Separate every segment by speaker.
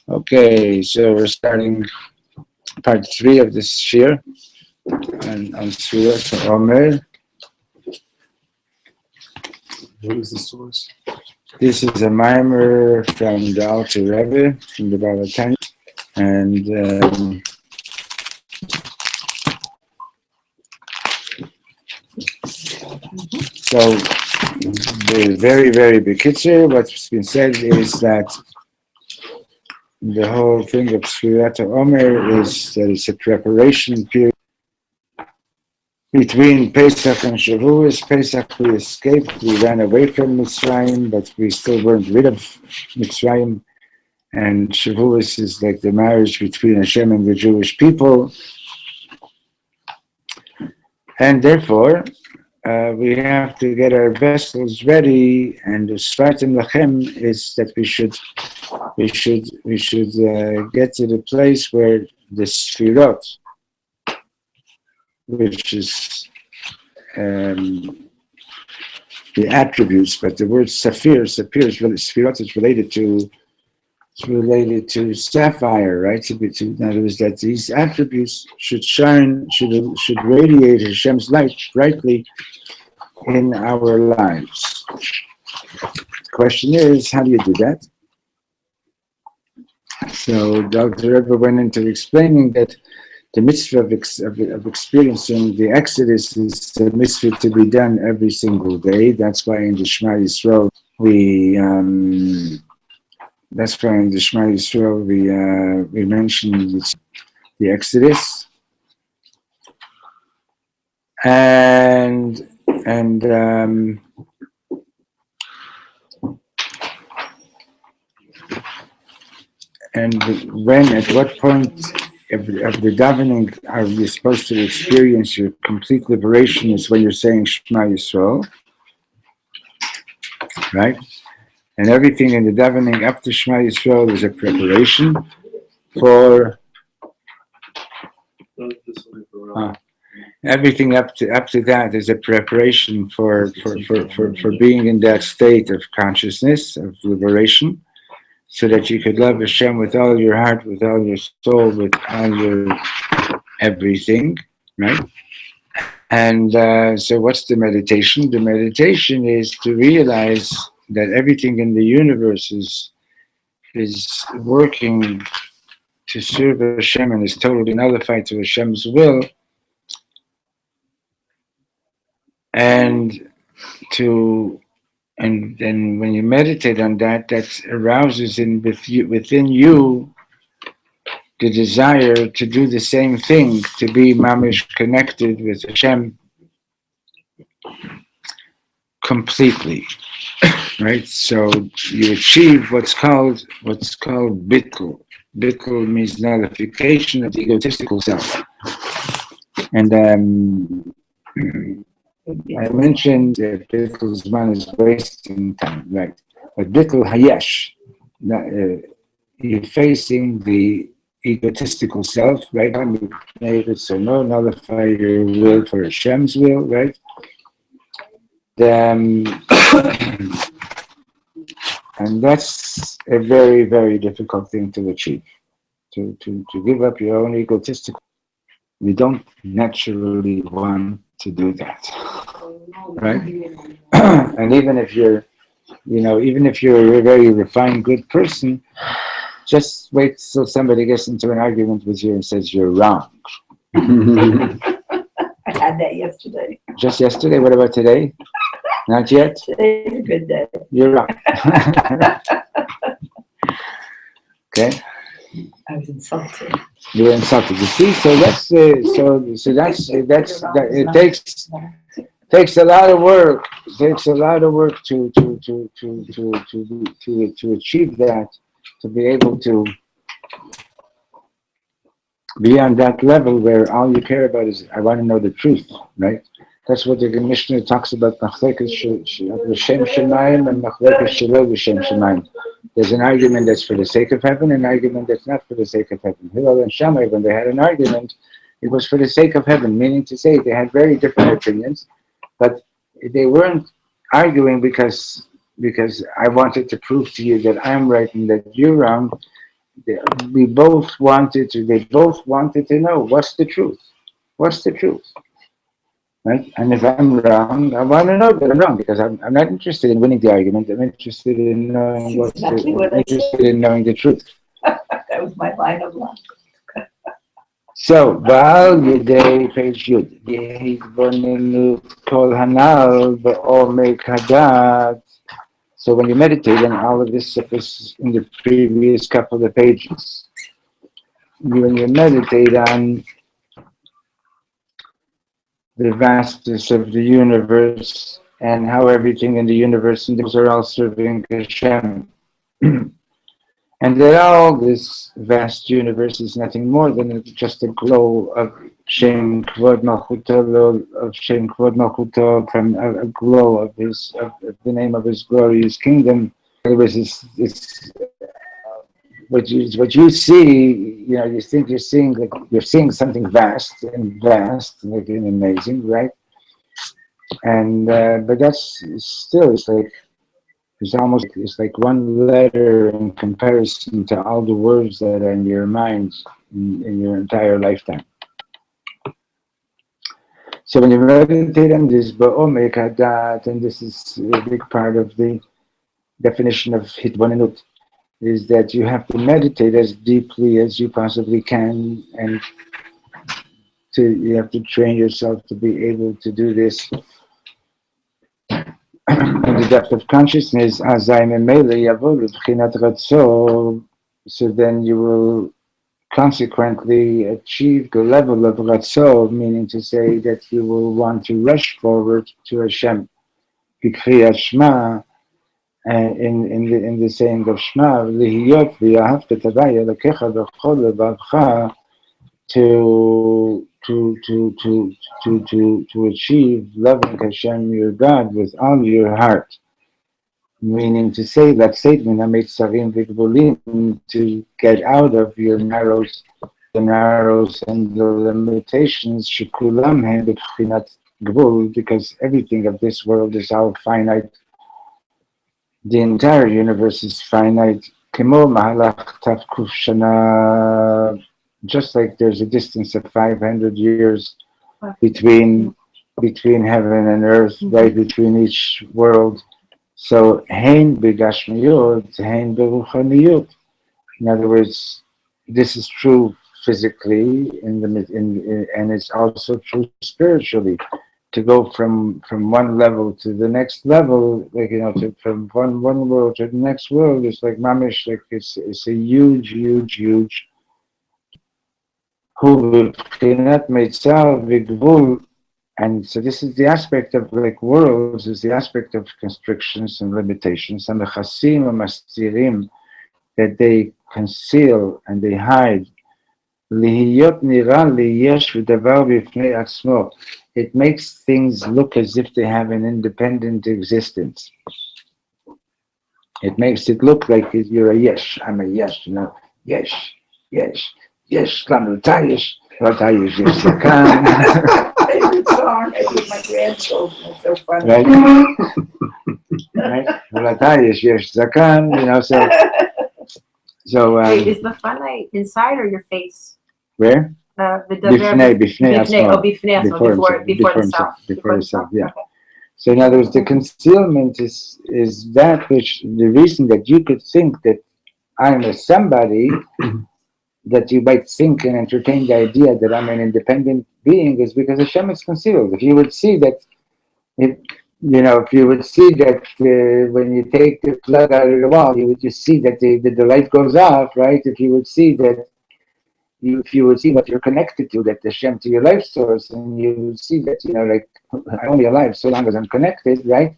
Speaker 1: Okay, so we're starting part 3 of this year on Sefirat Ha'omer.
Speaker 2: What is the source?
Speaker 1: This is a mimer from the Alter Rebbe, from the Baba Tanya, and so the very, very big picture, what's been said is that the whole thing of Sefirat Ha'omer is that it's a preparation period between Pesach and Shavuos. Pesach we escaped, we ran away from Mitzrayim, but we still weren't rid of Mitzrayim. And Shavuos is like the marriage between Hashem and the Jewish people. And therefore, we have to get our vessels ready, and the Sfatim Lachem is that we should get to the place where the Sfirot, which is the attributes, but the word Sefirot is related to sapphire, right? In other words, that these attributes should shine, should radiate Hashem's light brightly in our lives. The question is, how do you do that? So Dr. Rebbe went into explaining that the mitzvah of experiencing the Exodus is a mitzvah to be done every single day. That's why in the Shema Yisrael we mentioned the Exodus, and at what point of the davening are you supposed to experience your complete liberation is when you're saying Shema Yisrael, right? And everything in the davening up to Shema Yisrael is a preparation for everything up to that is a preparation for being in that state of consciousness, of liberation, so that you could love Hashem with all your heart, with all your soul, with all your everything, right? And so what's the meditation? The meditation is to realize that everything in the universe is working to serve Hashem and is totally nullified to Hashem's will, and then when you meditate on that, that arouses within you the desire to do the same thing, to be mamish connected with Hashem completely, right? So you achieve what's called bittul. Bittul means nullification of the egotistical self. And I mentioned that bittul zman is wasting time, right? But bittul hayesh, you're facing the egotistical self, right? You made it so no, nullify your will for Hashem's will, right? And that's a very, very difficult thing to achieve. To give up your own egotistical. We don't naturally want to do that, right? And even if you're Even if you're a very refined, good person, just wait till somebody gets into an argument with you and says you're wrong.
Speaker 3: I had that yesterday.
Speaker 1: Just yesterday? What about today? Not yet?
Speaker 3: Today's a good day.
Speaker 1: You're wrong. Okay?
Speaker 3: I was insulted.
Speaker 1: You were insulted. You see, so that's it takes a lot of work. It takes a lot of work to achieve that, to be able to be on that level where all you care about is, I want to know the truth, right? That's what the Mishnah talks about, Machlekes L'Shem Shemayim and Machlekes Shelo L'Shem Shemayim. There's an argument that's for the sake of heaven, and an argument that's not for the sake of heaven. Hillel and Shammai, when they had an argument, it was for the sake of heaven, meaning to say they had very different opinions, but they weren't arguing because I wanted to prove to you that I'm right and that you're wrong. They both wanted to know what's the truth. What's the truth? Right? And if I'm wrong, I want to know that I'm wrong, because I'm not interested in winning the argument. I'm interested in knowing in knowing the truth.
Speaker 3: That was my line of life.
Speaker 1: So, Baal Yedei page Yud, Yehidbonenut Kol Hanal Ba'omek Hadat. So when you meditate, and all of this stuff is in the previous couple of pages, when you meditate on the vastness of the universe and how everything in the universe and those are all serving Hashem. And that all this vast universe is nothing more than just a glow of Shem Kvod Malchuto, from a glow of the name of His glorious kingdom. In other words, it's what you see. You think you're seeing something vast and amazing, right? And but that's still, it's like one letter in comparison to all the words that are in your mind in your entire lifetime. So when you meditate on this, Ba'omek Hadat, and this is a big part of the definition of Hitbonenut, is that you have to meditate as deeply as you possibly can, and you have to train yourself to be able to do this in the depth of consciousness. So then you will consequently achieve the level of Ratzo, meaning to say that you will want to rush forward to Hashem. B'kriyat Shema, in the saying of Shema, Lihiyot v'yahavta tavaya l'kecha v'chol levavcha, to achieve loving Hashem your God with all your heart, meaning to say that statement, to get out of your narrows and the limitations, because everything of this world is all finite. The entire universe is finite. Just like there's a distance of 500 years between heaven and earth, right between each world. So, hein b'gashmiyut, hein b'ruchaniyut. In other words, this is true physically, and it's also true spiritually. To go from one level to the next level, from one world to the next world, it's like mamish, like it's a huge. And so this is the aspect of worlds, is the aspect of constrictions and limitations, and the chasim and mastirim, that they conceal and they hide. It makes things look as if they have an independent existence. It makes it look like you're a yesh. I'm a yesh, yesh. Latayes, yesh zakan.
Speaker 3: Favorite song. I do my grandchildren. It's so funny.
Speaker 1: Right? Latayes, yesh zakan. So.
Speaker 4: Wait, is the funite inside or your face?
Speaker 1: Where?
Speaker 4: Bifnei
Speaker 1: Bifnei
Speaker 4: before the self.
Speaker 1: Before himself, yeah.
Speaker 4: Okay.
Speaker 1: So in other words, the concealment is that which the reason that you could think that I'm a somebody, that you might think and entertain the idea that I'm an independent being, is because Hashem is concealed. If you would see that, if if you would see that when you take the plug out of the wall, you would just see that the light goes off, right? If you would see that, if you would see what you're connected to, that Hashem to your life source, and you would see that like I'm only alive so long as I'm connected, right?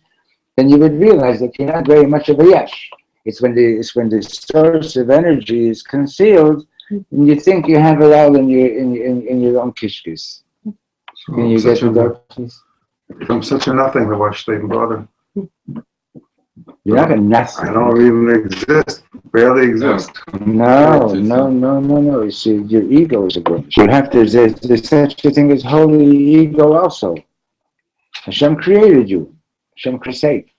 Speaker 1: Then you would realize that you're not very much of a yesh. It's when the source of energy is concealed, and you think you have it all in your own kishkis.
Speaker 2: So
Speaker 1: Can you get to that, please?
Speaker 2: I'm such a nothing to watch State Brother.
Speaker 1: You're not a nothing.
Speaker 2: I don't even exist. Barely exist.
Speaker 1: No. You see, your ego is a grimace. You have to. There's such a thing as holy ego also. Hashem created you. Hashem created.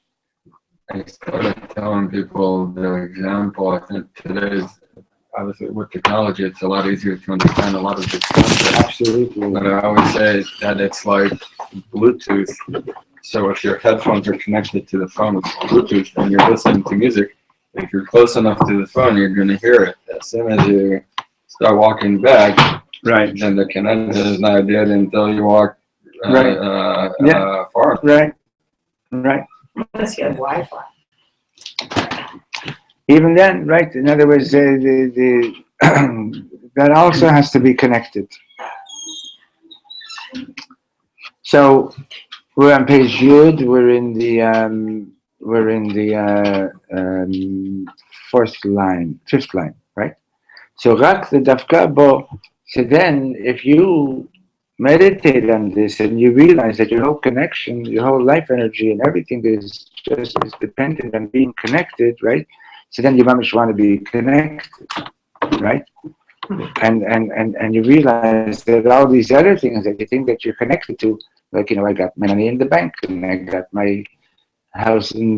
Speaker 5: I started telling people the example. I think today's, obviously with technology, it's a lot easier to understand a lot of this concepts.
Speaker 1: Absolutely.
Speaker 5: But I always say that it's like Bluetooth. So if your headphones are connected to the phone with Bluetooth and you're listening to music, if you're close enough to the phone, you're going to hear it. As soon as you start walking back,
Speaker 1: Right.
Speaker 5: then the connection is not there until you walk far.
Speaker 1: Right.
Speaker 3: Unless you have Wi-Fi.
Speaker 1: Even then, right? In other words, that also has to be connected. So we're on page Yud. We're in the fifth line, right? So rak the dafka bo. So then, if you meditate on this and you realize that your whole connection, your whole life energy, and everything is dependent on being connected, right? So then you mamish want to be connected, right? And you realize that all these other things that you think that you're connected to, like I got money in the bank, and I got my house in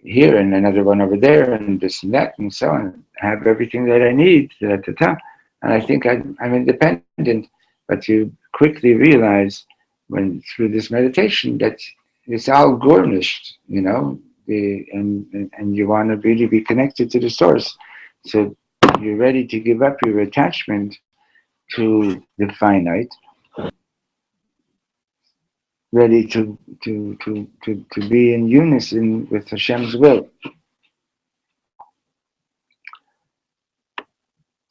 Speaker 1: here, and another one over there, and this and that, and so on. I have everything that I need at the time, and I think I'm independent. But you quickly realize through this meditation that it's all garnished, and you want to really be connected to the source. So you're ready to give up your attachment to the finite, ready to be in unison with Hashem's will.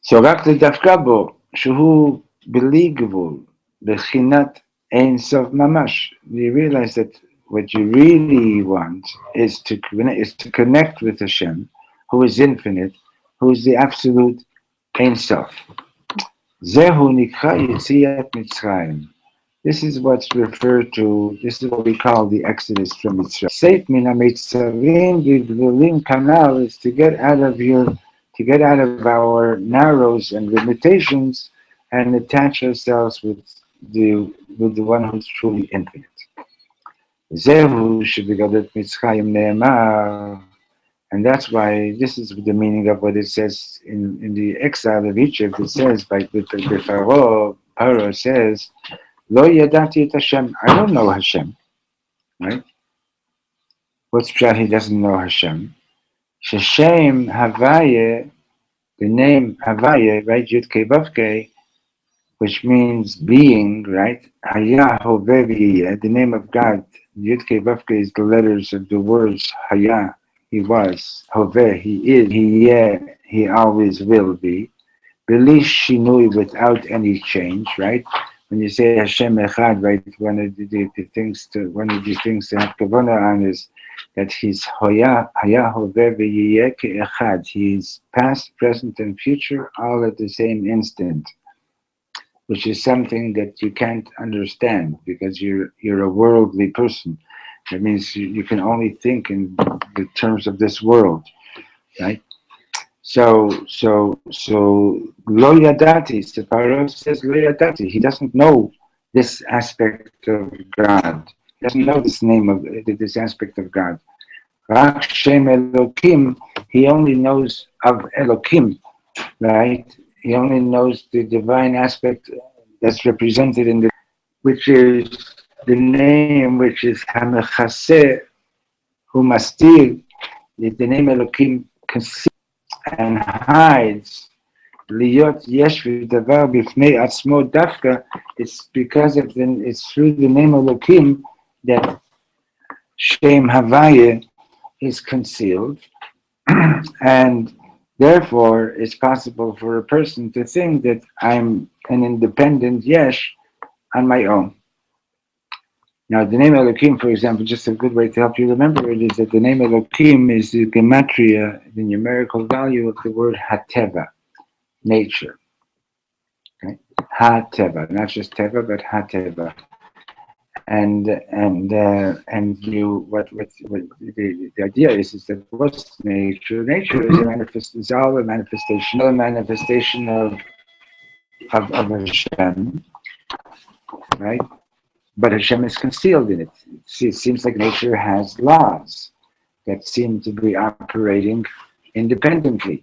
Speaker 1: So רק לדווקא בו, שהוא בלי גבול, בחינת אין סוף ממש. You realize that what you really want is to connect with Hashem, who is infinite, who is the absolute Ein Sof. זהו נקרא יציאת מצרים. This is what's referred to, this is what we call the Exodus from Mitzrayim. Seit min ha-mitzavim b'gvulim kanal is to get out of our narrows and limitations and attach ourselves with the one who's truly infinite. Zehu shebegalut Mitzrayim ne'emar, and that's why this is the meaning of what it says in the exile of Egypt. It says by Paro says, Lo yadati et Hashem. I don't know Hashem, right? What's pshat? He doesn't know Hashem. Sheshem Havaye, the name Havaye, right? Yud Kei Vav Kei, which means being, right? Haya Hoveh V'yeh, the name of God. Yud Kei Vav Kei is the letters of the words Haya, he was. Hoveh, he is. Hiyeh, he always will be. B'li shinui, without any change, right? When you say Hashem Echad, right, one of the things to have kavanah on is that He's Haya Hoveh V'yeh Echad. He's past, present, and future all at the same instant, which is something that you can't understand because you're a worldly person. That means you can only think in the terms of this world, right? So lo yadati, Sefirat says lo yadati. He doesn't know this aspect of God. He doesn't know this this aspect of God. Rak Shem Elokim, he only knows of Elokim, right? He only knows the divine aspect that's represented in which is the name which is Hamechaseh Humastir, the name Elokim conceals and hides. Liyot yesh v'davar b'fnei atzmo dafka. It's because of it's through the name Elokim that Shem Havaya is concealed, and therefore it's possible for a person to think that I'm an independent yesh on my own. Now, the name Elokim, for example, just a good way to help you remember it is that the name Elokim is the gematria, the numerical value of the word Hateva, nature. Okay? Hateva, not just Teva, but Hateva. And you what the idea is that what's nature? Nature is all a manifestation of Hashem, right? But Hashem is concealed in it. It seems like nature has laws that seem to be operating independently.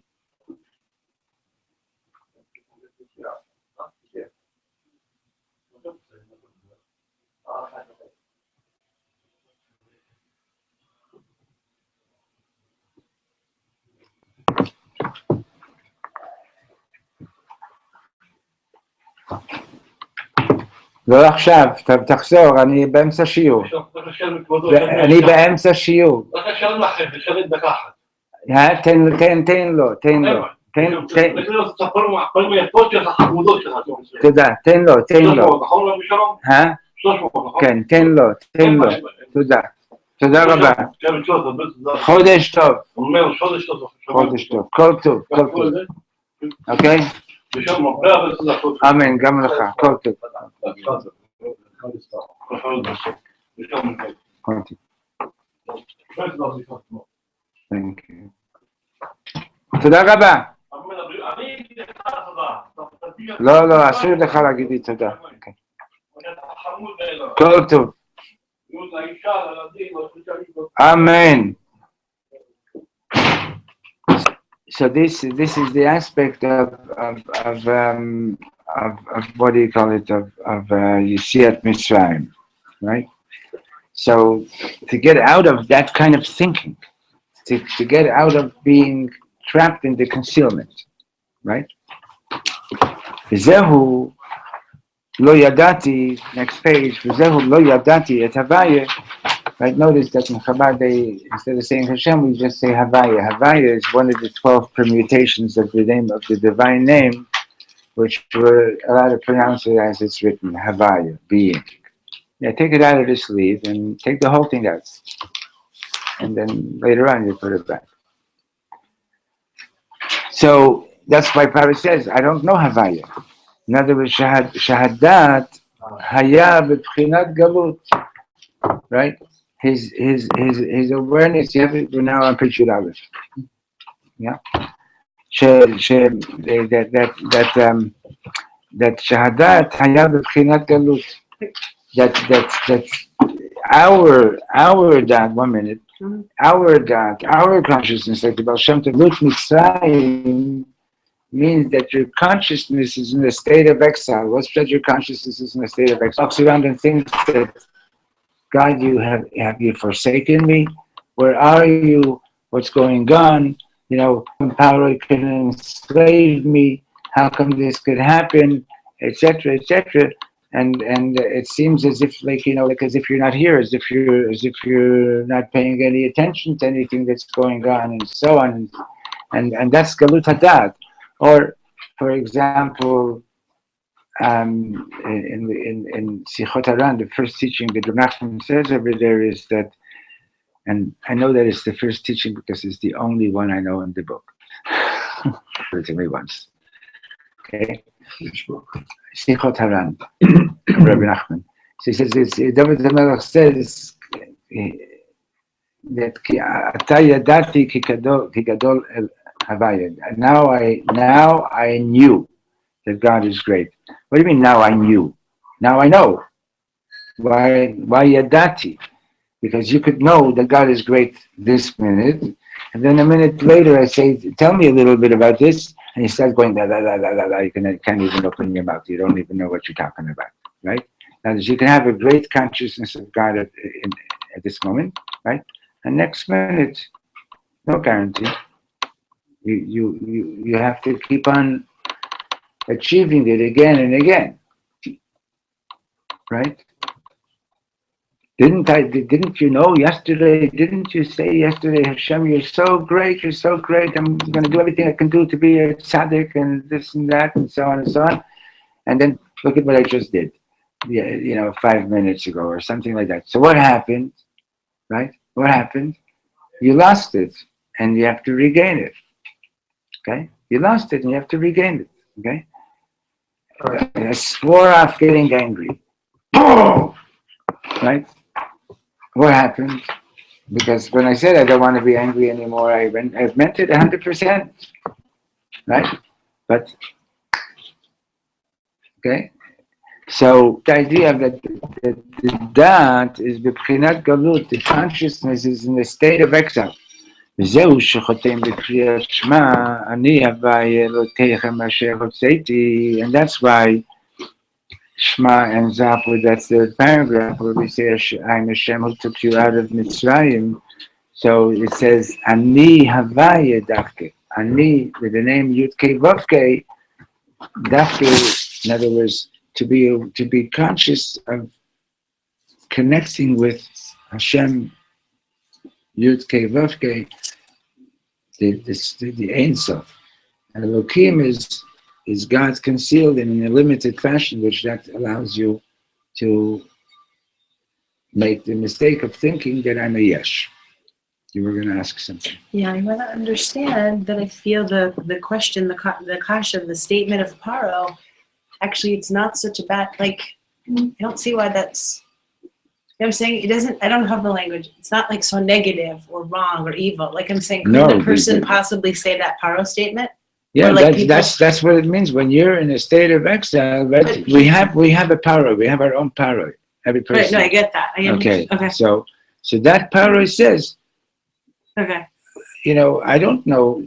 Speaker 1: לא עכשיו, תחזור, אני באמצע שיעור. אני באמצע שיעור. תן לו. תודה, תן לו. כן, תן לו. תודה. תודה רבה. חודש טוב. כל טוב. אוקיי? אמן, גם לך, כל טוב. תודה רבה. לא, אסור לך להגיד לי תודה. כל טוב. אמן. So this is the aspect of what do you call it, of Yetziat Mitzrayim, right? So to get out of that kind of thinking, to get out of being trapped in the concealment, right? V'zehu lo yadati, next page, v'zehu lo yadati et havaya. Right, notice that in Chabad, instead of saying Hashem, we just say Havaya. Havaya is one of the 12 permutations of the name of the divine name, which we're allowed to pronounce it as it's written, Havaya, being. Yeah, take it out of the sleeve and take the whole thing out. And then later on you put it back. So that's why Paris says, I don't know Havaya. In other words, Shahadat Haya b'pchinat galut. Right? His awareness, you have it now on p.3. Yeah. That shahadat haya b'pchinat galut. That our dad, 1 minute, our dad, our consciousness, like the Baal Shem Tov, Lut Mitzrayim, means that your consciousness is in a state of exile. What's that your consciousness is in a state of exile? Walks around and thinks that God, have you forsaken me? Where are you? What's going on? You know, power can enslave me. How come this could happen? Etc. Etc. And it seems as if, like, you know, like as if you're not here, as if you're not paying any attention to anything that's going on, and so on. And that's Galut Hadat. Or, for example, in Sichot Haran, the first teaching that Reb Nachman says over there is that, and I know that it's the first teaching because it's the only one I know in the book. It's only once. Okay? Sichot Haran, Rabbi Nachman. So he says, David HaMelech says that Ata yadati ki gadol el havaya. Now I knew that God is great. What do you mean now I knew? Now I know. Why yadati? Because you could know that God is great this minute, and then a minute later I say, tell me a little bit about this, and you start going, da, da, da, da, da, da. You can't even open your mouth. You don't even know what you're talking about, right? That is, you can have a great consciousness of God at this moment, right? And next minute, no guarantee. You have to keep on achieving it again and again, right? Didn't you know yesterday? Didn't you say yesterday, Hashem, you're so great, you're so great. I'm going to do everything I can do to be a tzaddik and this and that and so on and so on. And then look at what I just did, 5 minutes ago or something like that. So what happened, right? What happened? You lost it and you have to regain it, okay? You lost it and you have to regain it, okay? I swore off getting angry. Boom! Right? What happened? Because when I said I don't want to be angry anymore, I meant it 100%, right? But, okay? So the idea that the dat is b'pchinat galut, the consciousness is in a state of exile. וזהו שחותם בקריאת שמע, אני הווי אלוקיכם אשר הוצאתי, and that's why Shema ends up with that third paragraph where we say, I'm Hashem who took you out of Mitzrayim. So it says, Ani Havaya Dafke. Ani, with the name Yudke Vavke, Dafke, in other words, to be conscious of connecting with Hashem, Yudke Vavke, the Ein Sof. And Elokim is God concealed in a limited fashion, which that allows you to make the mistake of thinking that I'm a yesh. You were going to ask something.
Speaker 6: Yeah, I want to understand that I feel the question, the kasha, the statement of Paro, actually it's not such a bad, I don't see why that's, I'm saying it doesn't, I don't have the language. It's not like so negative or wrong or evil. Like I'm saying, could the person possibly say that Paro statement?
Speaker 1: Yeah, that's what it means. When you're in a state of exile, right? We have a power. We have our own power. Every person.
Speaker 6: Right, no, I get that.
Speaker 1: Okay. So that power says.
Speaker 6: Okay.
Speaker 1: I don't know.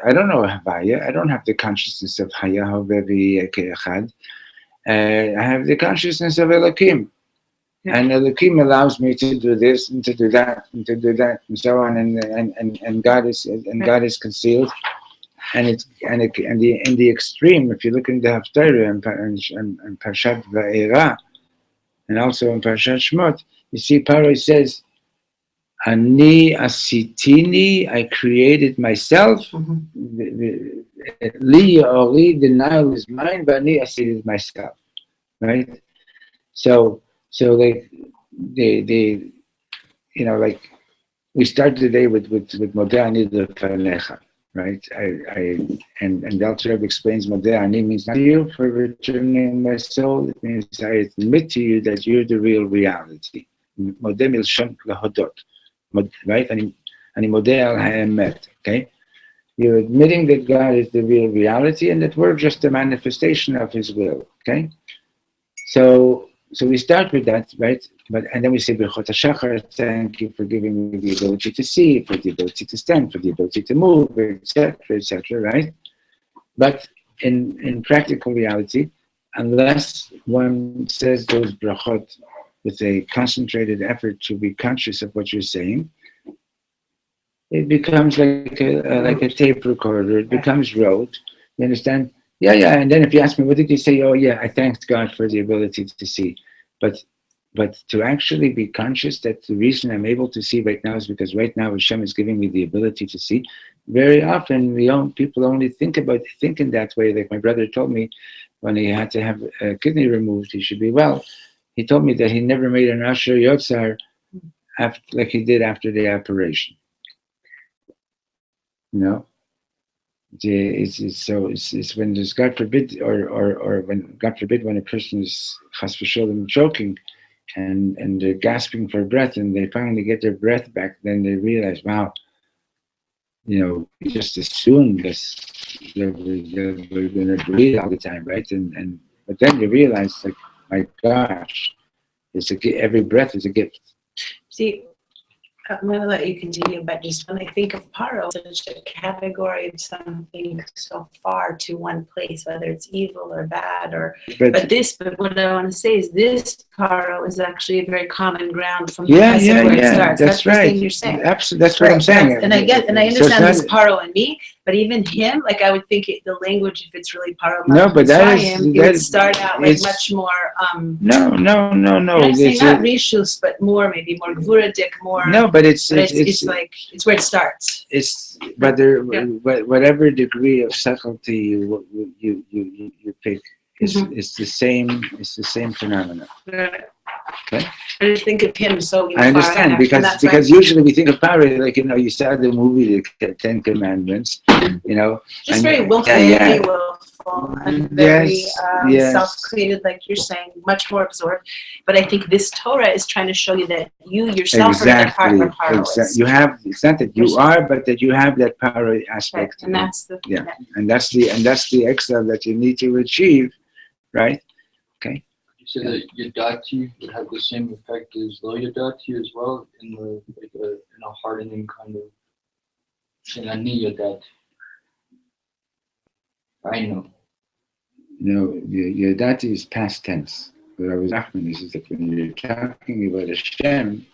Speaker 1: I don't know Havaya. I don't have the consciousness of Haya Havevi Keachad. I have the consciousness of Elokim. Yeah. And Elokim allows me to do this and to do that and to do that and so on, and God is concealed, and in the extreme, if you look in the Haftarah and Parshat Va'era, and also in Parshat Shmot, you see Paro says, "Ani asitini, I created myself. Li Oli, denial is mine, but Ani asitini myself." Right? So like they we start the day with Modeh Ani Lefanecha, right? And the Alter Rebbe explains Modeh Ani means not you for returning my soul. It means I admit to you that you're the real reality. Modeh milshon lahodot, right? Ani Modeh al ha'emet. Okay, you're admitting that God is the real reality and that we're just a manifestation of His will. Okay, so we start with that, right? And then we say, Birchot HaShachar, thank you for giving me the ability to see, for the ability to stand, for the ability to move, etc., right? But in practical reality, unless one says those brachot with a concentrated effort to be conscious of what you're saying, it becomes like a tape recorder. It becomes rote. You understand? Yeah. And then if you ask me, what did you say? Oh, yeah, I thanked God for the ability to see. But to actually be conscious that the reason I'm able to see right now is because right now Hashem is giving me the ability to see. Very often, people only think in that way. Like my brother told me when he had to have a kidney removed, he should be well. He told me that he never made an Asher Yotzar like he did after the operation. It's when there's God forbid, or when God forbid, when a person is chas v'sholem choking, and they're gasping for breath, and they finally get their breath back, then they realize, wow, we just assumed this they're going to breathe all the time, right? But then you realize, like, my gosh, every breath is a gift.
Speaker 6: See, I'm going to let you continue, but just when I think of paro, it's such a category of something so far to one place, whether it's evil or bad or. But what I want to say is this paro is actually a very common ground from
Speaker 1: yeah,
Speaker 6: because
Speaker 1: yeah,
Speaker 6: of where it
Speaker 1: yeah.
Speaker 6: starts.
Speaker 1: That's
Speaker 6: the
Speaker 1: right.
Speaker 6: thing you're saying.
Speaker 1: Absolutely, that's what I'm saying.
Speaker 6: And I
Speaker 1: So
Speaker 6: understand
Speaker 1: it's
Speaker 6: this paro and me, but even him, like I would think the language, if it's really paro,
Speaker 1: No, but that is-
Speaker 6: it
Speaker 1: that
Speaker 6: would
Speaker 1: is-
Speaker 6: start out like
Speaker 1: it's-
Speaker 6: much more.
Speaker 1: no.
Speaker 6: And I'm saying
Speaker 1: It's
Speaker 6: not rishus, but more maybe more gvuradik, more.
Speaker 1: no, but it's
Speaker 6: like it's where it starts.
Speaker 1: but there,
Speaker 6: Yeah.
Speaker 1: whatever degree of subtlety you pick is the same. It's the same phenomenon.
Speaker 6: Right.
Speaker 1: Okay.
Speaker 6: I just think of him so.
Speaker 1: I understand
Speaker 6: far back, and
Speaker 1: because usually we think of power like you saw the movie The Ten Commandments,
Speaker 6: just
Speaker 1: and-
Speaker 6: very willful,
Speaker 1: yeah.
Speaker 6: willful, and very
Speaker 1: Yes.
Speaker 6: self-created, like you're saying, much more absorbed. But I think this Torah is trying to show you that you yourself are the part where power is.
Speaker 1: You have. It's not that you are, but that you have that power
Speaker 6: Right.
Speaker 1: aspect.
Speaker 6: And that's the
Speaker 1: And that's the extra that you need to achieve, right?
Speaker 7: You said that Yadati would have the same effect as Lo Yadati as well, in a hardening kind of Shinani Yadati. I know.
Speaker 1: No, your dati is past tense. What I was asking is that when you're talking about Hashem,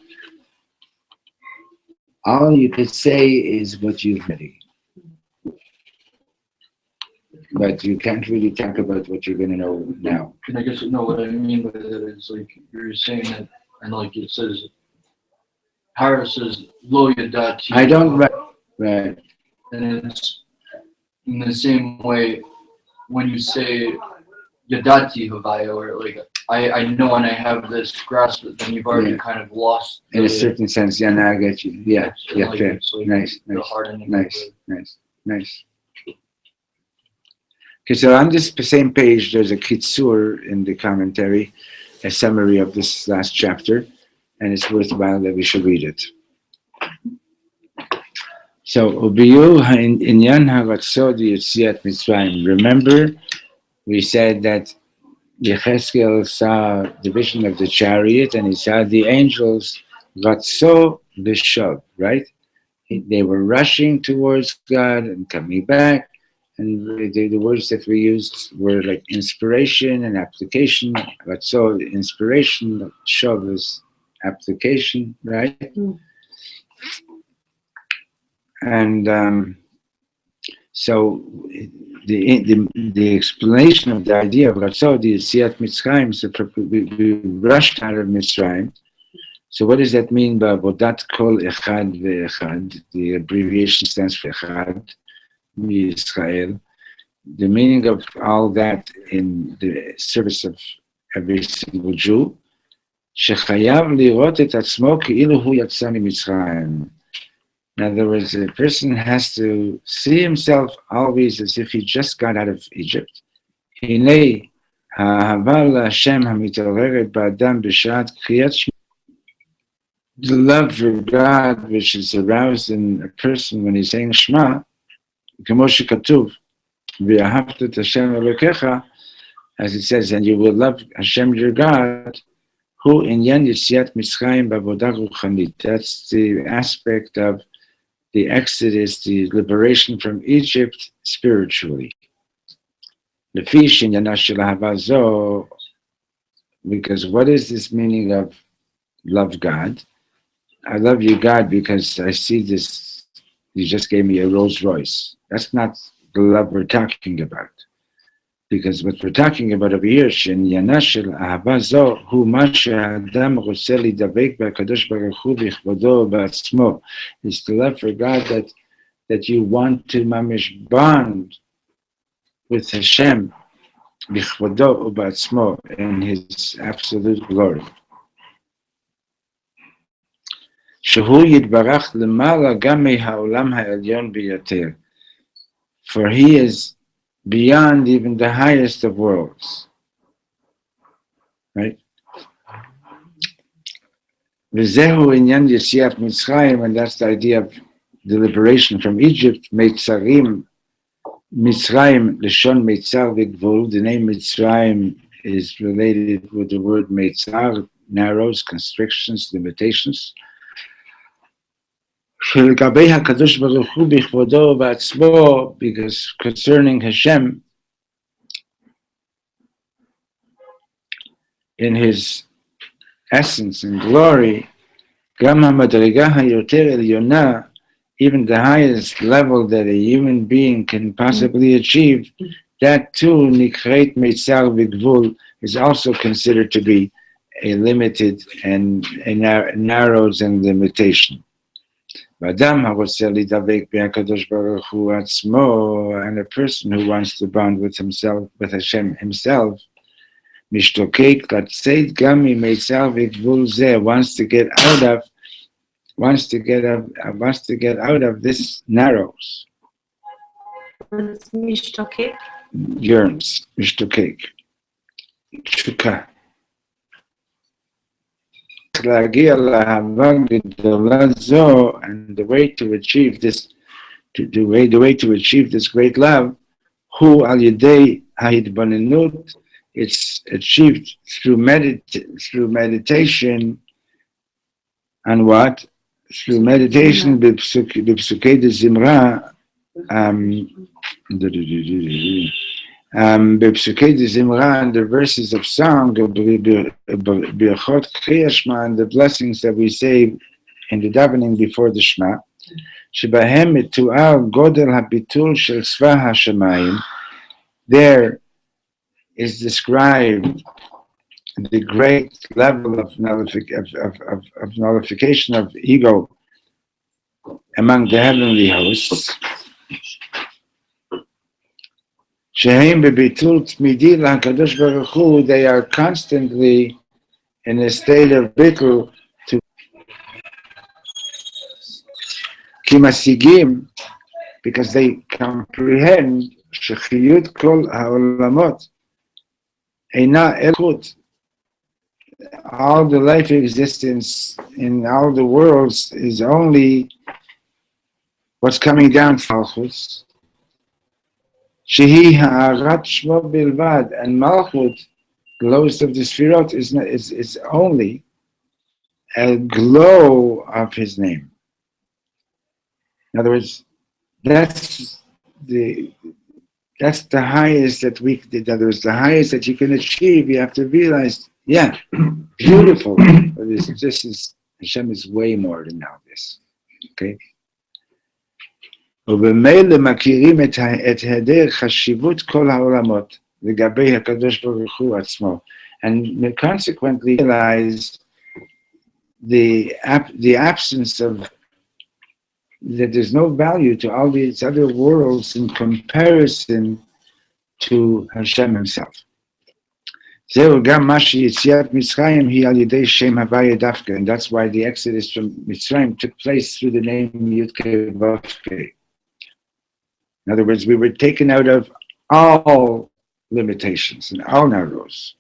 Speaker 1: all you could say is what you've ready. But you can't really talk about what you're going to know now.
Speaker 7: And I guess what I mean by that is like you're saying that, and like it says, Harris says Lo Yadati.
Speaker 1: I don't right.
Speaker 7: And it's in the same way when you say Yadati Havaya, or like I know and I have this grasp, but then you've already kind of lost.
Speaker 1: In a certain sense, yeah, now I get you. Yeah,
Speaker 7: like,
Speaker 1: fair.
Speaker 7: like
Speaker 1: Nice.
Speaker 7: the hardening.
Speaker 1: Nice. Okay, so on this same page, there's a kitzur in the commentary, a summary of this last chapter, and it's worthwhile that we should read it. So, Ubiyu ha'inyan ha'ratzod yetziat Mitzrayim. Remember, we said that Yechezkel saw the vision of the chariot, and he saw the angels ratzo v'shov, right? They were rushing towards God and coming back. And the words that we used were like inspiration and application. But so inspiration, shov is application, right? And so the explanation of the idea of Ratzod is Siyat Mitzrayim. So we rushed out of Mitzrayim. So what does that mean by Avodat Kol Echad Ve'echad? The abbreviation stands for Echad. Israel. The meaning of all that in the service of every single Jew, שחייב לראות את עצמו כאילו הוא יצא ממצרים. In other words, a person has to see himself always as if he just got out of Egypt. הנה האהבה להשם המתעוררת באדם בשעת קריאת שמע. The love for God which is aroused in a person when he's saying Shema, כמו שכתוב, ואהבת את השם אלוקיך, as it says, and you will love Hashem your God, who עניין יציאת מצרים בעבודה רוחנית. That's the aspect of the Exodus, the liberation from Egypt spiritually. לפי שעניינה של אהבה זו, because what is this meaning of love God? I love you, God, because I see this, you just gave me a Rolls Royce. That's not the love we're talking about. Because what we're talking about over here, שעניינה של אהבה זו, הוא מה שהאדם רוצה להידבק בקדוש ברוך הוא בכבודו ובעצמו. It's the love for God that you want to mamish bond with Hashem בכבודו ובעצמו in his absolute glory. שהוא יתברך למעלה גם מהעולם העליון ביותר. For he is beyond even the highest of worlds. Right? וזהו עניין יציאת מצרים, and that's the idea of the liberation from Egypt. מצרים, מצרים, לשון מצר וגבול. The name Mitzrayim is related with the word מצר, narrows, constrictions, limitations. שלגבי הקדוש ברוך הוא בכבודו ובעצמו, because concerning Hashem, in his essence and glory, גם המדרגה היותר עליונה, even the highest level that a human being can possibly achieve, that too, נקראת מיצר וגבול, is also considered to be a limited and narrows and limitation. ואדם הרוצה להידבק בהקדוש ברוך הוא עצמו, and a person who wants to bond with himself, with Hashem himself, משתוקק לצאת גם ממיצר וגבול זה, wants to get out of this narrows.
Speaker 4: It's משתוקק.
Speaker 1: Yearns, משתוקק. תשוקה. להגיע לאהבה גדולה זו, and the way to achieve this, the way to achieve this great love, הוא על ידי ההתבוננות, it's achieved through meditation, and what? Through meditation בפסוקי דזמרה, בפסוקי דזמרה, and the verses of song, ברכות קריאת שמע, and the blessings that we say in the davening before the Shema, שבהם מתואר גודל הביטול של צבא השמיים. There is described the great level of nullification of ego among the heavenly hosts. שהם בביטול תמידי להקדוש ברוך הוא, they are constantly in a state of bittul to כי משיגים, because they comprehend שחיות כל העולמות אינה אלוקות. All the life existence in all the worlds is only what's coming down from Malchut. Shehi ha'arat shmo bilvad, and Malchut, the lowest of the Sefirot, is only a glow of his name. In other words, that's the highest that we, in other words, the highest that you can achieve. You have to realize, yeah, beautiful. But this is, Hashem is way more than all this. Okay? ובמילא מכירים את היעדר חשיבות כל העולמות לגבי הקדוש ברוך הוא עצמו, and consequently realize the absence of, that there's no value to all these other worlds in comparison to Hashem himself. זהו גם מה שיציאת מצרים היא על ידי שם הוויה דווקא, and that's why the exodus from Mitzrayim took place through the name Yud-Kei Vav-Kei. In other words, we were taken out of all limitations and all narrows.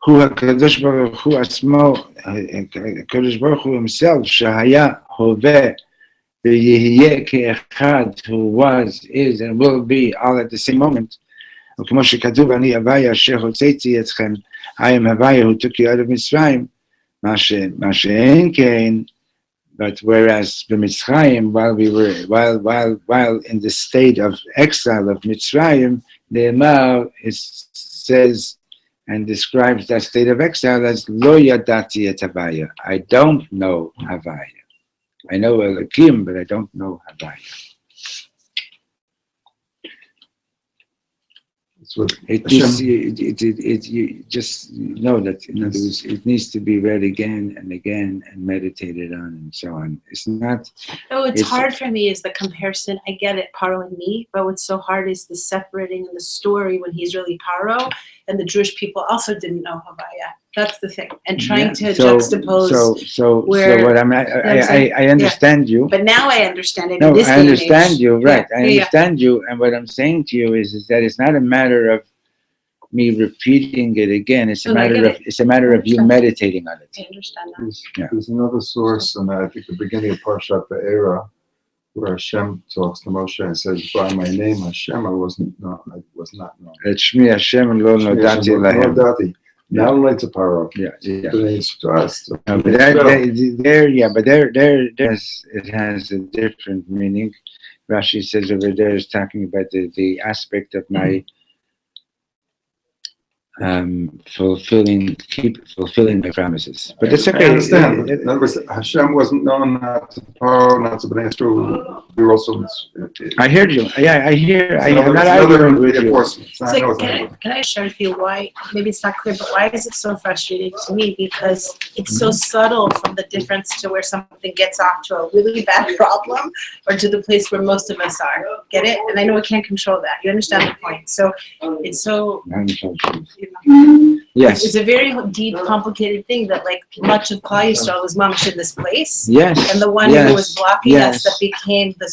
Speaker 1: הוא הקדוש ברוך הוא עצמו, הקדוש ברוך הוא himself, שהיה, הווה, ויהיה כאחד, who was, is, and will be all at the same moment. וכמו שכתוב, אני הוויה אשר הוצאתי אתכם, I am הוויה who took you out of מצרים, מה שאין כן, but whereas במצרים, while in the state of exile of Mitzrayim, נאמר, it says and describes that state of exile as לא ידעתי את הוויה. I don't know הוויה. I know Elohim, but I don't know Havaya. You just know that, in other words, it needs to be read again and again and meditated on and so on. It's not.
Speaker 6: Oh, it's hard for me is the comparison. I get it, Paro and me, but what's so hard is the separating in the story when he's really Paro, and the Jewish people also didn't know Havaya. That's the thing, and trying to juxtapose.
Speaker 1: So what I understand you.
Speaker 6: But now I understand it.
Speaker 1: No,
Speaker 6: in this
Speaker 1: I understand you, right?
Speaker 6: Yeah.
Speaker 1: I understand you, and what I'm saying to you is that it's not a matter of me repeating it again. It's a matter of you meditating on it.
Speaker 6: I understand that.
Speaker 2: There's another source, and I think the beginning of Parshat Be'era, where Hashem talks to Moshe and says, "By my name, Hashem, I was not known."
Speaker 1: Et Shmi Hashem lo nodati lahem.
Speaker 2: Not only to Paro,
Speaker 1: Yeah, yeah.
Speaker 2: but it's to us.
Speaker 1: No, but it has a different meaning. Rashi says over there is talking about the aspect of my fulfilling my promises. But it's okay.
Speaker 2: I understand. In other words, Hashem wasn't known not to Paro, not to Bnei Yisrael. We were also.
Speaker 1: I heard you. Yeah, I hear.
Speaker 2: It's
Speaker 1: I'm not
Speaker 2: another
Speaker 1: arguing with you.
Speaker 2: reinforcement. It's
Speaker 6: It's
Speaker 2: not- I know
Speaker 6: like,
Speaker 2: it's not-
Speaker 6: can I share with you why, maybe it's not clear, but why is it so frustrating to me? Because it's so subtle from the difference to where something gets off to a really bad problem or to the place where most of us are. Get it? And I know we can't control that. You understand the point? So it's so, you know,
Speaker 1: Yes.
Speaker 6: it's a very deep, complicated thing that like much of Klal Yisrael was mamish in this place.
Speaker 1: Yes.
Speaker 6: And the one
Speaker 1: yes,
Speaker 6: who was blocking
Speaker 1: yes.
Speaker 6: us that became the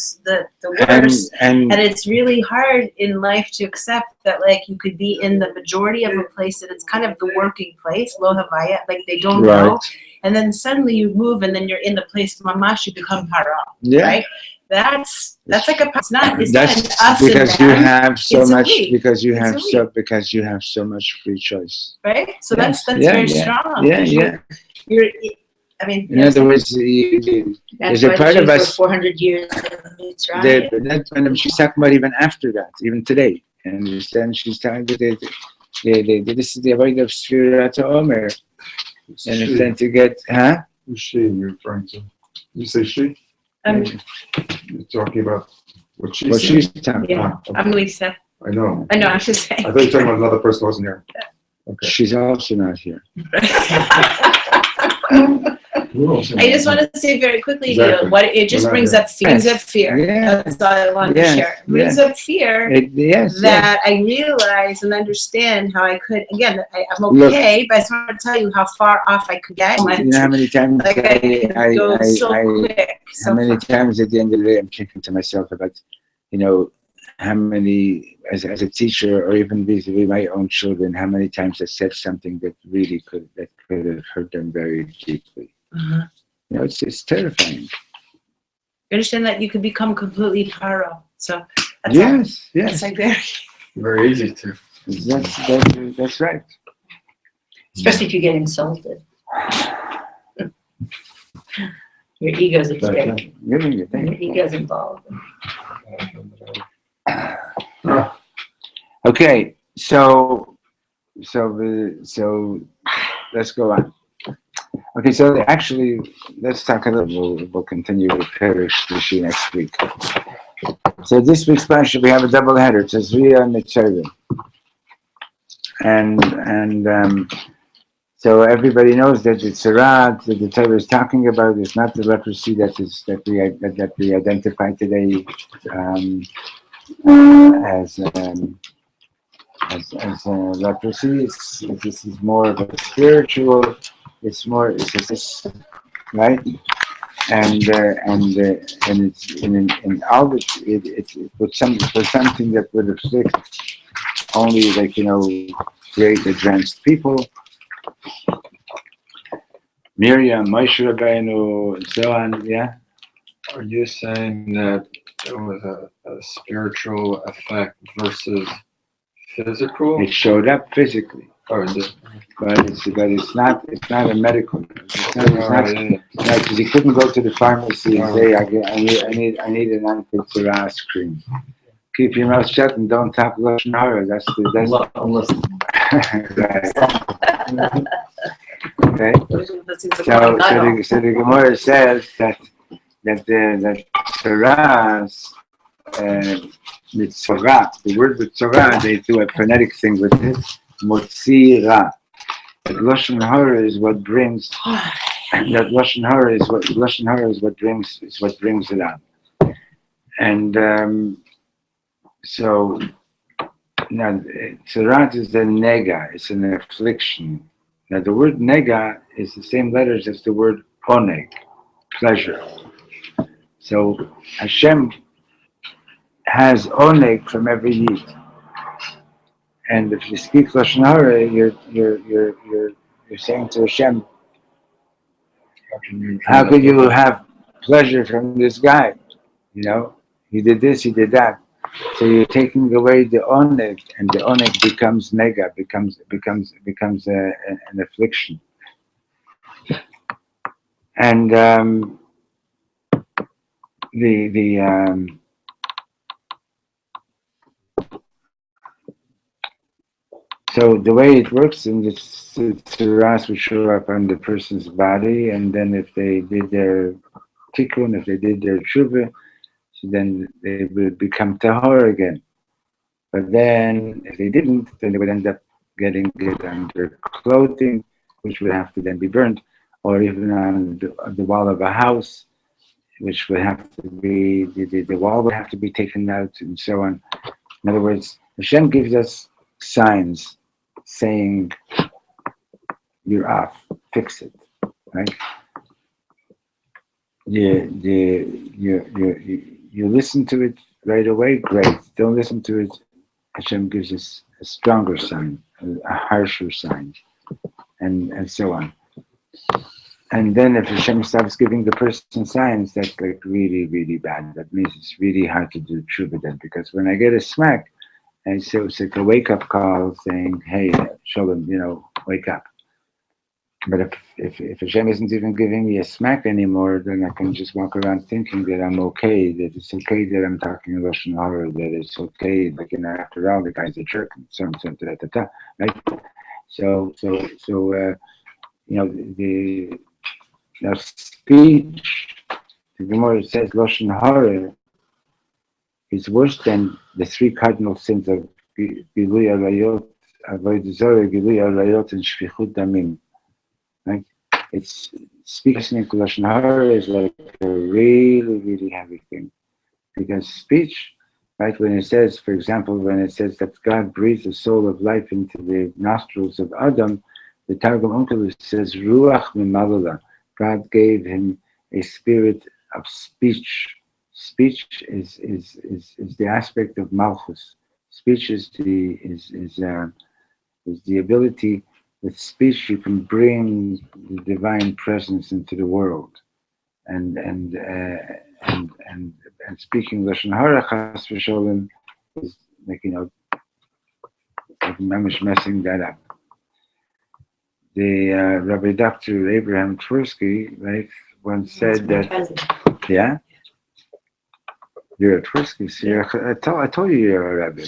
Speaker 1: and,
Speaker 6: worst.
Speaker 1: and
Speaker 6: And it's really hard in life to accept that, like, you could be in the majority of a place that it's kind of the working place, lo havaya, like they don't know,
Speaker 1: right.
Speaker 6: and then suddenly you move, and then you're in the place mamash, you become para,
Speaker 1: Yeah.
Speaker 6: right? That's like a. It's not. It's
Speaker 1: That's
Speaker 6: not us
Speaker 1: because
Speaker 6: and
Speaker 1: you
Speaker 6: them,
Speaker 1: have so
Speaker 6: it's a
Speaker 1: much.
Speaker 6: we.
Speaker 1: Because you
Speaker 6: It's
Speaker 1: have
Speaker 6: a
Speaker 1: so. Because you have so much free choice.
Speaker 6: right? So
Speaker 1: Yes.
Speaker 6: that's
Speaker 1: Yeah,
Speaker 6: very
Speaker 1: yeah.
Speaker 6: strong.
Speaker 1: Yeah,
Speaker 6: 'cause
Speaker 1: yeah.
Speaker 6: You're. I mean.
Speaker 1: In other words, there's a part of us.
Speaker 6: 400 years. It's right.
Speaker 1: She's talking about even after that, even today, and then she's talking about this is the avodah of Sefirat Ha'omer, and it's then to get,
Speaker 2: Who's she you're referring to? You say she? You're talking about what she
Speaker 1: What
Speaker 2: said?
Speaker 1: she's talking
Speaker 6: Yeah.
Speaker 1: about.
Speaker 6: I'm Lisa.
Speaker 2: I know.
Speaker 6: I know. I should say.
Speaker 2: I thought you were talking about another person who wasn't here. Okay.
Speaker 1: She's also not here.
Speaker 6: I just want to say very quickly,
Speaker 2: Exactly.
Speaker 6: Neil, what it just
Speaker 2: We're not
Speaker 6: brings
Speaker 2: here.
Speaker 6: up brings up fear.
Speaker 1: Yeah.
Speaker 6: That's all I wanted
Speaker 1: Yes,
Speaker 6: to share. It brings up fear
Speaker 1: Yes.
Speaker 6: that I realize and understand how I could. Again, I'm okay, but I just want to tell you how far off I could get.
Speaker 1: You know how many times
Speaker 6: Like I could go so quick.
Speaker 1: how many times at the end of the day I'm thinking to myself about, how many, as a teacher or even vis-a-vis my own children, how many times I said something that really could have hurt them very deeply.
Speaker 6: Uh-huh.
Speaker 1: It's terrifying.
Speaker 6: You understand that you could become completely paro. So that's
Speaker 1: Yes,
Speaker 6: all.
Speaker 1: yes.
Speaker 6: It's like very.
Speaker 5: Very easy to.
Speaker 1: That's right.
Speaker 3: Especially if you get insulted. Your ego's at
Speaker 1: That's
Speaker 3: stake.
Speaker 1: right. Really, you
Speaker 3: Your
Speaker 1: think?
Speaker 3: ego's involved.
Speaker 1: Okay, so let's go on. Okay, so actually, let's talk a little. We'll continue with p.3 next week. So this week's parsha we have a double header. It's Tazria and Mitzvah, and so everybody knows that the Sefirat that the Torah is talking about is not the leprosy that we identify today as leprosy. This is more of a spiritual. It's right, and it's in all it was something that would afflict only great advanced people. Miriam, Moshe Rabbeinu, and so on. Yeah.
Speaker 5: Are you saying that it was a spiritual effect versus physical?
Speaker 1: It showed up physically,
Speaker 5: Or is it?
Speaker 1: but it's not a medical. It's not because he couldn't go to the pharmacy and say, I need an anti-psoriasis cream. Keep your mouth shut and don't talk lashon hara. That's right. Okay. So the Gemara says that Tzoras, mitzvah, the word mitzvah, they do a phonetic thing with it. Motzi ra. That lashon hara is what brings. That lashon hara is what brings it on. And so now Tzorat is the nega. It's an affliction. Now the word nega is the same letters as the word oneg, pleasure. So Hashem has oneg from every yid. And if you speak lashon hara, you're saying to Hashem, how could you have pleasure from this guy? He did this, he did that. So you're taking away the oneg, and the oneg becomes nega, becomes an affliction. And the so the way it works in the tsuras will show up on the person's body, and then if they did their tikkun, if they did their tshuva, so then they would become tahor again. But then if they didn't, then they would end up getting it on their clothing, which would have to then be burned, or even on the wall of a house, which would have to be, the wall would have to be taken out, and so on. In other words, Hashem gives us signs saying, you're off, fix it, right? You listen to it right away, great. Don't listen to it, Hashem gives us a stronger sign, a harsher sign, and so on. And then if Hashem stops giving the person signs, that's like really, really bad. That means it's really hard to do tshuva then, because when I get a smack, and so it's like a wake-up call saying, hey, Shalom, wake up. But if Hashem isn't even giving me a smack anymore, then I can just walk around thinking that I'm okay, that it's okay that I'm talking Lashon Hara, that it's okay, like, after all, the guy's a jerk, and so on, right? So, the speech, the Gemara says Lashon Hara is worse than the three cardinal sins of Gilui Arayot, Avodah Zarah, Gilui Arayot, and Shfichut Damim. Right? It's speaking into Lashon Hara is like a really, really heavy thing, because speech, right? When it says, for example, when it says that God breathes the soul of life into the nostrils of Adam, the Targum Onkelos says Ruach Mimalala. God gave him a spirit of speech. Speech is the aspect of Malchus. Speech is the ability. With speech, you can bring the divine presence into the world, and speaking Lashon Hara Chas v'Sholem is like like messing that up. The Rabbi Dr. Abraham Tversky, right, once said that. Yeah, you're a Tversky. So I told you you're a rabbi.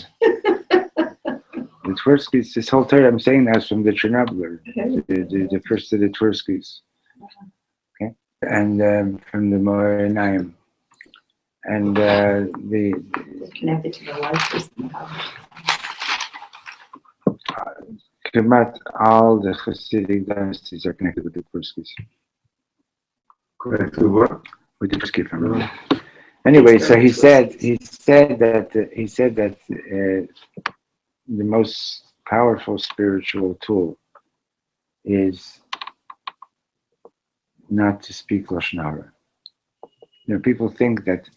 Speaker 1: The Tverskys, this whole Torah I'm saying now is from the Chernobyl, the first of the Tverskys, okay, and from the Moranim, and the
Speaker 3: Connected to the life
Speaker 1: Kemat, all the Hasidic dynasties are connected with the Tverskys.
Speaker 2: Connected to what?
Speaker 1: With the Tversky family. Anyway, so he said that the most powerful spiritual tool is not to speak Lashon Hara. People think that,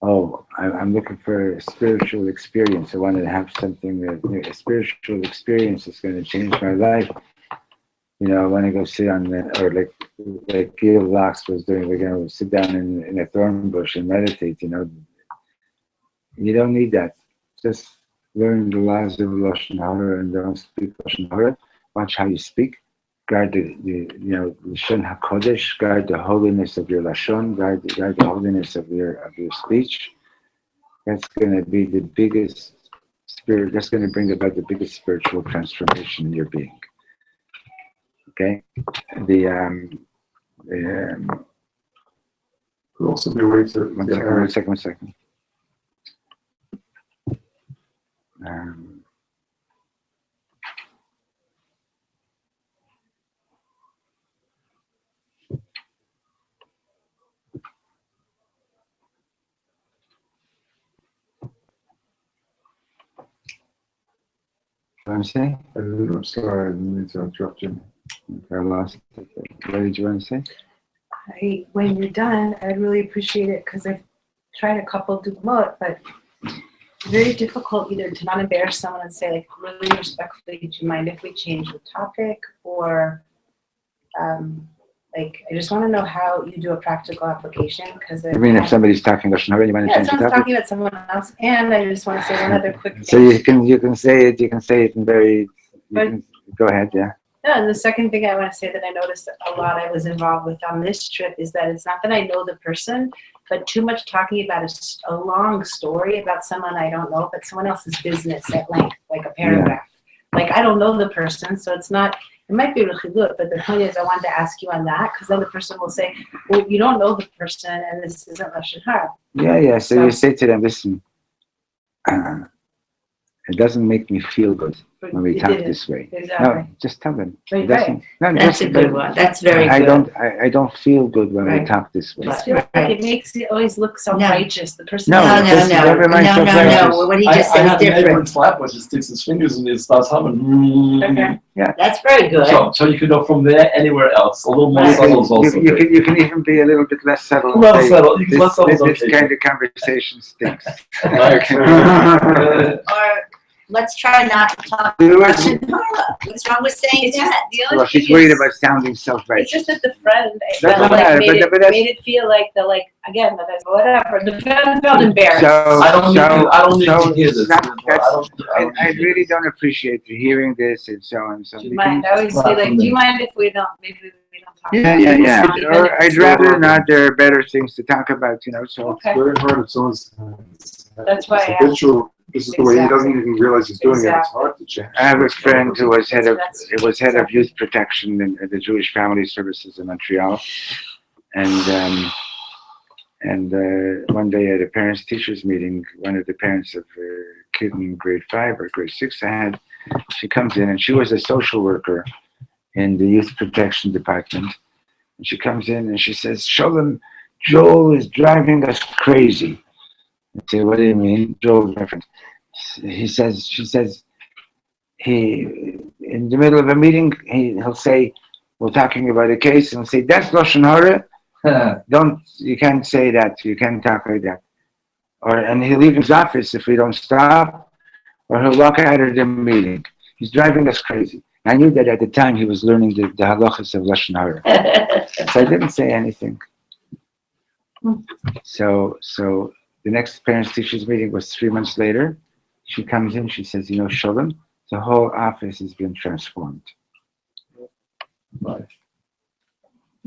Speaker 1: I'm looking for a spiritual experience. I want to have something, a spiritual experience that's going to change my life. I want to go sit on or like Gil Locks was doing, we're going to sit down in a thorn bush and meditate. You don't need that. Just learn the laws of Lashon Hara and don't speak Lashon Hara. Watch how you speak. Guard the Lashon HaKodesh. Guard the holiness of your Lashon. Guard the holiness of your speech. That's going to be the biggest spirit. That's going to bring about the biggest spiritual transformation in your being. Okay.
Speaker 2: Could also be ways to
Speaker 1: One second. What I'm saying?
Speaker 2: I'm sorry, I didn't mean to interrupt you.
Speaker 1: I lost it. What did you want to say?
Speaker 6: When you're done, I'd really appreciate it, because I've tried a couple dugmot, but it's very difficult either to not embarrass someone and say, like, really respectfully, do you mind if we change the topic, or Like, I just want to know how you do a practical application because
Speaker 1: I mean, if somebody's talking Russian already, you want to
Speaker 6: yeah,
Speaker 1: change the
Speaker 6: someone's
Speaker 1: topic?
Speaker 6: talking about someone else, and I just want to say one other quick thing.
Speaker 1: So you can say it in very.
Speaker 6: But-
Speaker 1: Go ahead, yeah.
Speaker 6: No, and the second thing I want to say that I noticed a lot I was involved with on this trip is that it's not that I know the person, but too much talking about a long story about someone I don't know, but someone else's business at length, like a paragraph. Like, I don't know the person, so it's not, it might be really good, but the point is I wanted to ask you on that, because then the person will say, well, you don't know the person, and this isn't Lashon Hara.
Speaker 1: Yeah. So
Speaker 6: So-
Speaker 1: you say to them, listen, it doesn't make me feel good
Speaker 6: But
Speaker 1: when we
Speaker 6: it
Speaker 1: talk
Speaker 6: didn't.
Speaker 1: this way.
Speaker 6: Exactly.
Speaker 1: No, just tell them.
Speaker 6: Right,
Speaker 1: It doesn't. No,
Speaker 3: That's
Speaker 1: just-
Speaker 3: a good one. That's very
Speaker 1: I
Speaker 3: good.
Speaker 1: don't feel good when we
Speaker 3: Right.
Speaker 1: talk this way.
Speaker 6: I just feel like it makes it always look self-righteous. The person.
Speaker 1: No,
Speaker 3: No,
Speaker 1: just never mind self-righteous.
Speaker 3: no. What he
Speaker 8: I
Speaker 3: just said
Speaker 8: had
Speaker 3: is
Speaker 8: a neighbor in
Speaker 3: different.
Speaker 8: Flatbush that sticks his fingers in his starts humming.
Speaker 6: Okay.
Speaker 3: That's very good.
Speaker 8: So you can go from there anywhere else. A little more
Speaker 3: Right.
Speaker 8: subtle is also good.
Speaker 1: You can even be a little bit less subtle. and
Speaker 8: Less
Speaker 1: say,
Speaker 8: subtle. You can less subtle is
Speaker 1: This
Speaker 8: okay.
Speaker 1: kind of conversation stinks.
Speaker 5: My experience.
Speaker 3: Or let's try not to talk
Speaker 1: You were-
Speaker 3: Russian Hara. What's wrong with saying
Speaker 6: It's just
Speaker 3: that?
Speaker 6: the only
Speaker 1: Well, she's
Speaker 6: thing
Speaker 1: worried
Speaker 6: is-
Speaker 1: about sounding
Speaker 6: It's
Speaker 1: self-righteous.
Speaker 6: just that the friend, I
Speaker 1: Doesn't
Speaker 6: felt
Speaker 1: matter,
Speaker 6: like
Speaker 1: but that's-
Speaker 6: made it feel like again, that I- whatever. The friend felt embarrassed.
Speaker 1: So,
Speaker 8: I don't need
Speaker 1: so
Speaker 8: to hear this.
Speaker 1: that- I
Speaker 8: need to
Speaker 1: really
Speaker 8: hear
Speaker 1: don't appreciate hearing this and so on. So
Speaker 6: Do you mind? I always
Speaker 8: Well,
Speaker 6: say like,
Speaker 8: from
Speaker 6: do you
Speaker 8: the-
Speaker 6: mind if we don't? Maybe we don't talk.
Speaker 1: yeah.
Speaker 6: about this, even
Speaker 1: Or
Speaker 6: if
Speaker 1: I'd
Speaker 6: it's-
Speaker 1: rather not. There are better things to talk about, So
Speaker 6: Okay.
Speaker 2: It's very hard if someone's.
Speaker 6: That's why I asked.
Speaker 2: habitual. This is the way he doesn't even realize he's doing it. It's
Speaker 6: Exactly.
Speaker 2: hard to change.
Speaker 1: I have a friend who was head of
Speaker 6: That's-
Speaker 1: youth protection at the Jewish Family Services in Montreal, and one day at a parents teachers meeting, one of the parents of a kid in grade 5 or grade 6 I had, she comes in and she was a social worker in the youth protection department, and she comes in and she says, "Sholem, Joel is driving us crazy." I say, "What do you mean, Joel?" My friend. She says, he in the middle of a meeting, he'll say, we're talking about a case, and he'll say, "That's Lashon Hara. You can't say that. You can't talk like that." And he'll leave his office if we don't stop, or he'll walk out of the meeting. He's driving us crazy. I knew that at the time he was learning the halachas of Lashon Hara. So I didn't say anything. So the next parents teachers meeting was 3 months later. She comes in, she says, Sholem, the whole office has been transformed.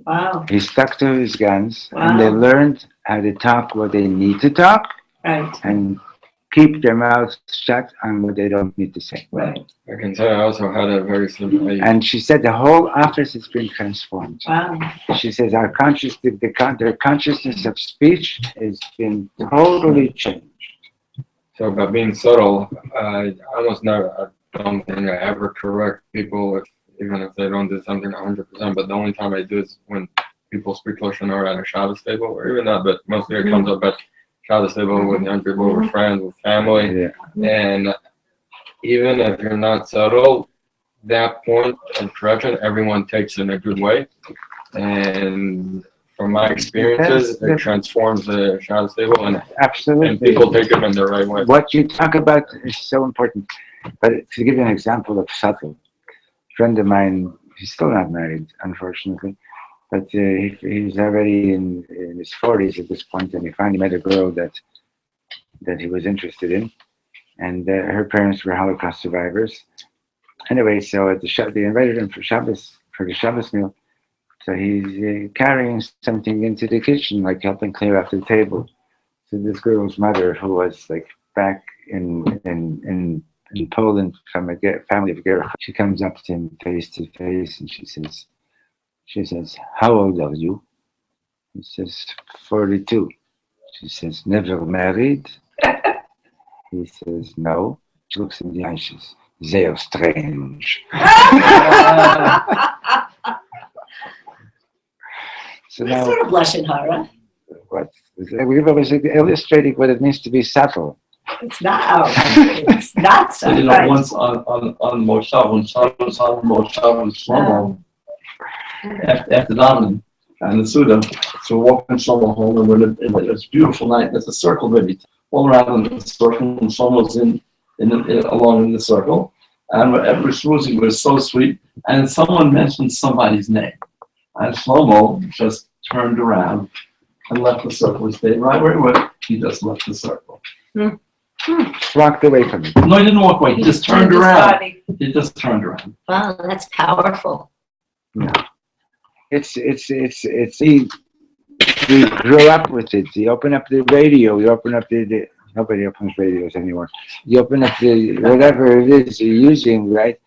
Speaker 3: Wow.
Speaker 1: He stuck to his guns,
Speaker 3: Wow.
Speaker 1: and they learned how to talk what they need to talk
Speaker 3: Right.
Speaker 1: and keep their mouths shut on what they don't need to say.
Speaker 3: Right.
Speaker 5: I can tell you, I also had a very similar.
Speaker 1: And she said the whole office has been transformed.
Speaker 3: Wow.
Speaker 1: She says our their consciousness of speech has been totally changed.
Speaker 5: So by being subtle, I almost never, I don't think I ever correct people, even if they don't do something 100%. But the only time I do is when people speak Lashon Hara at a Shabbos table, or even that. But mostly it comes up at Shabbos table with young people, with friends, with family,
Speaker 1: Yeah.
Speaker 5: and even if you're not subtle, that point of correction, everyone takes in a good way. And from my experiences, it transforms the Shabbos table, and
Speaker 1: Absolutely.
Speaker 5: people take it in the right way.
Speaker 1: What you talk about is so important. But to give you an example of subtle, a friend of mine, he's still not married, unfortunately, but he's already in his 40s at this point, and he finally met a girl that he was interested in, and her parents were Holocaust survivors. Anyway, so at they invited him for the Shabbos meal. So he's carrying something into the kitchen, like helping clear off the table. So this girl's mother, who was like back in Poland from a family of Gerach, she comes up to him face to face and she says, "How old are you?" He says, 42. She says, "Never married?" He says, "No." She looks in the eyes, she says, "Sehr strange." So
Speaker 3: That's
Speaker 1: now,
Speaker 3: sort of Lashon Hara.
Speaker 1: we was illustrating what it means to be subtle.
Speaker 3: It's not. It's not so.
Speaker 8: So,
Speaker 3: Right.
Speaker 8: once on Moshav, when Shabbos on Moshav and Shlomo, after davening and the Suda, so we're walking Shlomo home, and we're in this beautiful night. There's a circle, maybe all around the circle, and Shlomo's along in the circle, and every shmoozy was so sweet. And someone mentioned somebody's name, And Shlomo just turned around and left the circle. He stayed right where he was. He just left the circle.
Speaker 1: Walked away from it.
Speaker 8: No, he didn't walk away. He just turned
Speaker 6: his
Speaker 8: around.
Speaker 6: body.
Speaker 8: He just turned around.
Speaker 3: Wow, that's powerful.
Speaker 1: It's we grew up with it. You open up the radio, you open up the nobody opens radios anymore. You open up the whatever it is you're using, right?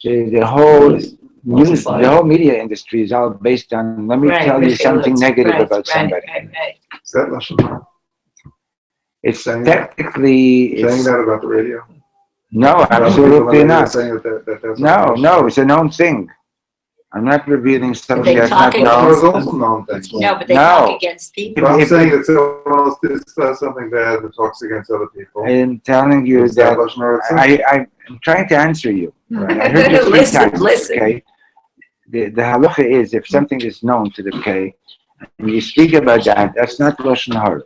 Speaker 1: The whole news, the whole media industry is all based on let me
Speaker 3: Right,
Speaker 1: tell you
Speaker 3: with
Speaker 1: something
Speaker 3: feelings.
Speaker 1: negative
Speaker 3: Right,
Speaker 1: about somebody.
Speaker 3: Right.
Speaker 2: Is that Lashon Hara?
Speaker 1: It's
Speaker 2: Saying that?
Speaker 1: technically
Speaker 2: Saying
Speaker 1: it's,
Speaker 2: that about the radio?
Speaker 1: no,
Speaker 2: Other people
Speaker 1: absolutely
Speaker 2: on the radio
Speaker 1: not.
Speaker 2: Saying that's
Speaker 1: No, it's a known thing. I'm not revealing something
Speaker 3: they
Speaker 1: that's
Speaker 3: talk
Speaker 1: not
Speaker 3: against-
Speaker 1: known.
Speaker 2: There's also known things.
Speaker 3: No, but they
Speaker 1: No.
Speaker 3: talk against people.
Speaker 2: But I'm
Speaker 1: If-
Speaker 2: saying that someone else does something bad that talks against other people.
Speaker 1: I am telling you
Speaker 2: Is that
Speaker 1: that
Speaker 2: Lashon Hara too?
Speaker 1: I'm trying to answer you. I heard you three
Speaker 3: Listen,
Speaker 1: times,
Speaker 3: listen.
Speaker 1: okay? The halacha is if something is known to the K, and you speak about that, that's not Lashon Hara.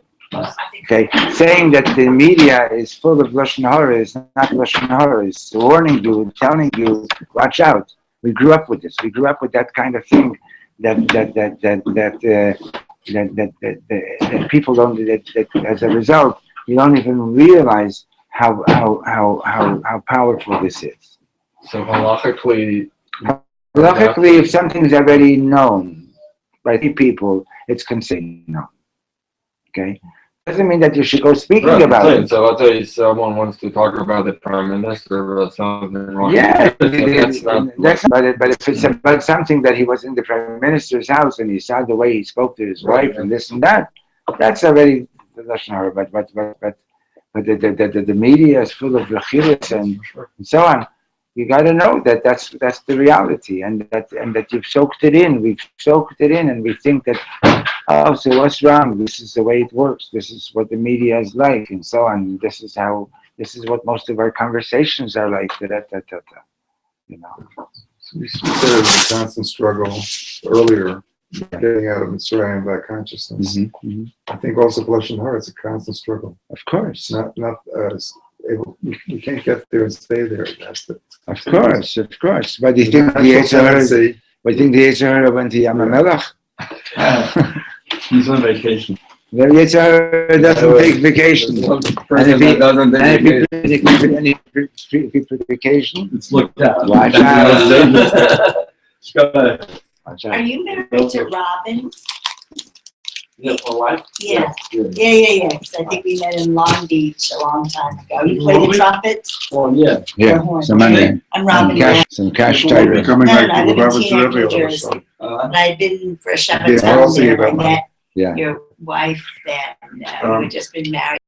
Speaker 1: Okay? Saying that the media is full of Lashon Hara is not Lashon Hara. It's warning you, telling you, watch out. We grew up with this. We grew up with that kind of thing that people don't, that as a result, you don't even realize how powerful this is.
Speaker 5: So halachically,
Speaker 1: Logically, if something's already known by three people, it's considered known. Okay? Doesn't mean that you should go speaking
Speaker 5: right,
Speaker 1: about it.
Speaker 5: so I'll tell you, someone wants to talk about the prime minister about something wrong.
Speaker 1: Yeah,
Speaker 5: That's not.
Speaker 1: that's about it. But if it's about something that he was in the prime minister's house and he saw the way he spoke to his wife and this and that, that's already the Lashon Hara. But the media is full of rechilas and so on. You got to know that that's the reality, and that you've soaked it in. We've soaked it in, and we think that, oh, so what's wrong? This is the way it works. This is what the media is like, and so on. This is what most of our conversations are like. You know.
Speaker 2: So we said it was a constant struggle earlier, getting out of Mitzrayim, that consciousness.
Speaker 1: Mm-hmm.
Speaker 2: I think also for Lashon Hara, it's a constant struggle.
Speaker 1: Of course.
Speaker 2: It's not you can't get there and stay there.
Speaker 1: Of course. But do you think the Yetzer Hara went to Yam HaMelech?
Speaker 8: He's on vacation.
Speaker 1: The Yetzer Hara doesn't take vacation. And if he took vacation,
Speaker 8: It's looked at.
Speaker 1: watch out. Watch
Speaker 3: Are
Speaker 1: out.
Speaker 3: you married to Robin?
Speaker 8: Yeah, for life?
Speaker 3: Yeah. Yeah. Because I think we met in Long Beach a long time ago. You play the trumpet?
Speaker 8: Oh, yeah.
Speaker 1: Yeah, some money,
Speaker 3: I'm Robin.
Speaker 1: some cash tighter.
Speaker 2: Becoming
Speaker 3: No,
Speaker 2: like
Speaker 3: no, I live in
Speaker 2: Robert's
Speaker 3: Teaneck,
Speaker 2: Rebbe
Speaker 3: New
Speaker 2: all of a
Speaker 3: Jersey.
Speaker 2: sudden.
Speaker 3: And I've been for a
Speaker 2: Yeah,
Speaker 3: Shabbat
Speaker 2: I'll see
Speaker 3: there.
Speaker 2: about
Speaker 3: I met
Speaker 1: Yeah.
Speaker 3: your wife there. You had just been married.